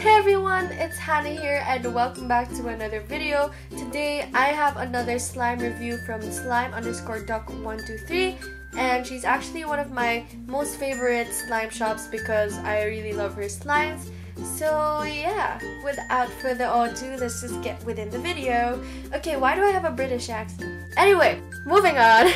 Hey everyone, it's Hannah here and welcome back to another video. Today I have another slime review from slime_duck123 and she's actually one of my most favorite slime shops because I really love her slimes. So yeah, without further ado, let's just get within the video. Okay, why do I have a British accent? Anyway, moving on.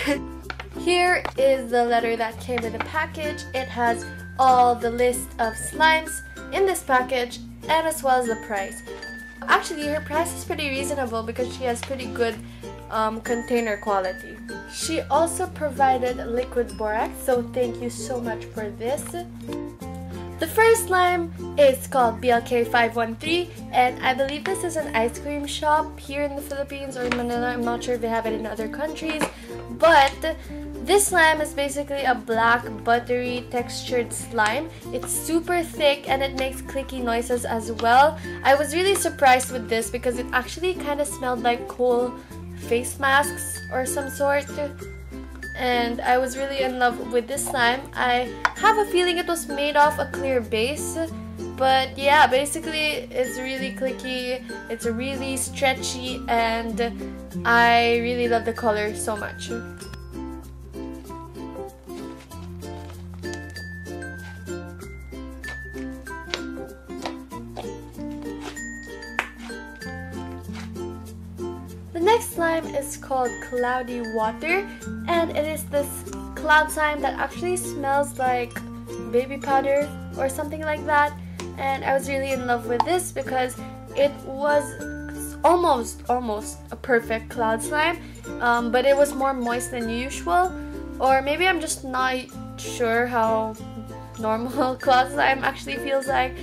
Here is the letter that came in the package. It has all the list of slimes in this package and as well as the price. Actually, her price is pretty reasonable because she has pretty good container quality. She also provided liquid borax, so thank you so much for this. The first slime is called BLK513 and I believe this is an ice cream shop here in the Philippines or in Manila. I'm not sure if they have it in other countries, but this slime is basically a black buttery textured slime. It's super thick and it makes clicky noises as well. I was really surprised with this because it actually kind of smelled like cool face masks or some sort. And I was really in love with this slime. I have a feeling it was made off a clear base. But yeah, basically it's really clicky, it's really stretchy, and I really love the color so much. The next slime is called Cloudy Water and it is this cloud slime that actually smells like baby powder or something like that, and I was really in love with this because it was almost a perfect cloud slime, but it was more moist than usual, or maybe I'm just not sure how normal cloud slime actually feels like,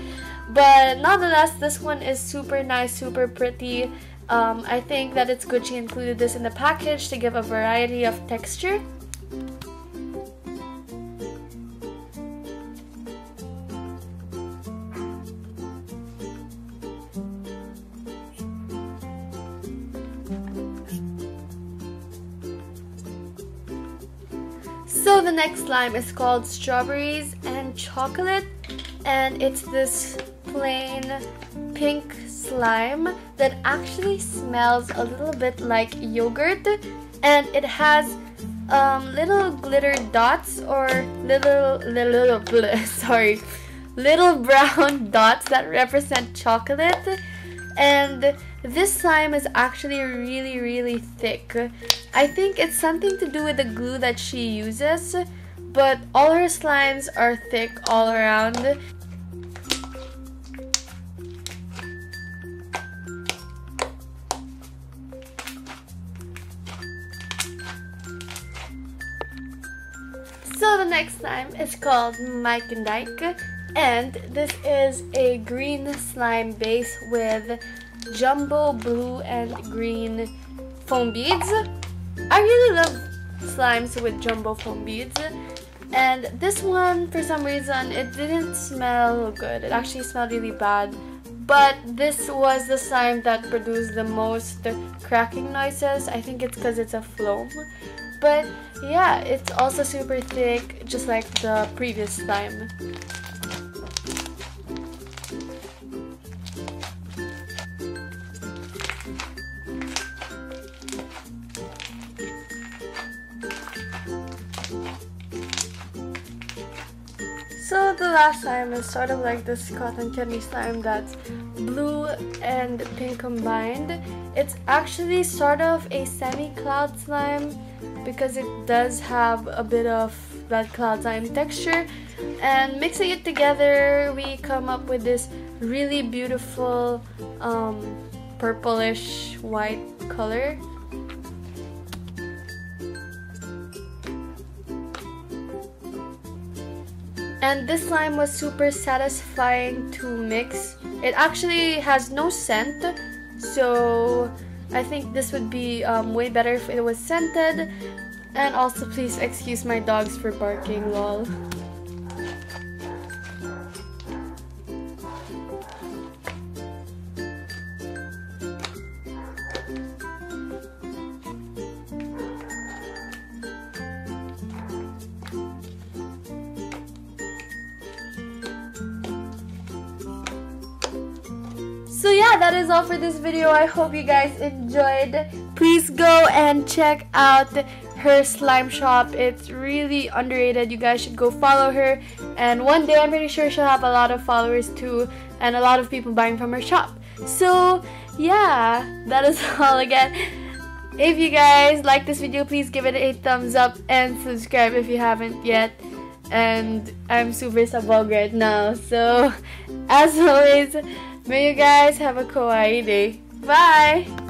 but nonetheless this one is super nice, super pretty. I think that it's good she included this in the package to give a variety of texture. So the next slime is called Strawberries and Chocolate and it's this plain pink slime that actually smells a little bit like yogurt, and it has little glitter dots or little brown dots that represent chocolate, and this slime is actually really thick. I think it's something to do with the glue that she uses, but all her slimes are thick all around. So the next slime is called Mike and Dyke, and this is a green slime base with jumbo blue and green foam beads. I really love slimes with jumbo foam beads, and this one, for some reason, it didn't smell good. It actually smelled really bad, but this was the slime that produced the most cracking noises. I think it's because it's a foam. But yeah, it's also super thick, just like the previous slime. So the last slime is sort of like this cotton candy slime that's blue and pink combined. It's actually sort of a semi-cloud slime because it does have a bit of that cloud slime texture, and mixing it together we come up with this really beautiful purplish white color. And this slime was super satisfying to mix. It actually has no scent, so I think this would be way better if it was scented. And also please excuse my dogs for barking, lol. So yeah, that is all for this video. I hope you guys enjoyed. Please go and check out her slime shop. It's really underrated. You guys should go follow her, and one day I'm pretty sure she'll have a lot of followers too, and a lot of people buying from her shop. So yeah, that is all. Again, if you guys like this video, please give it a thumbs up and subscribe if you haven't yet. And I'm super sabog right now, so as always, may you guys have a kawaii day. Bye!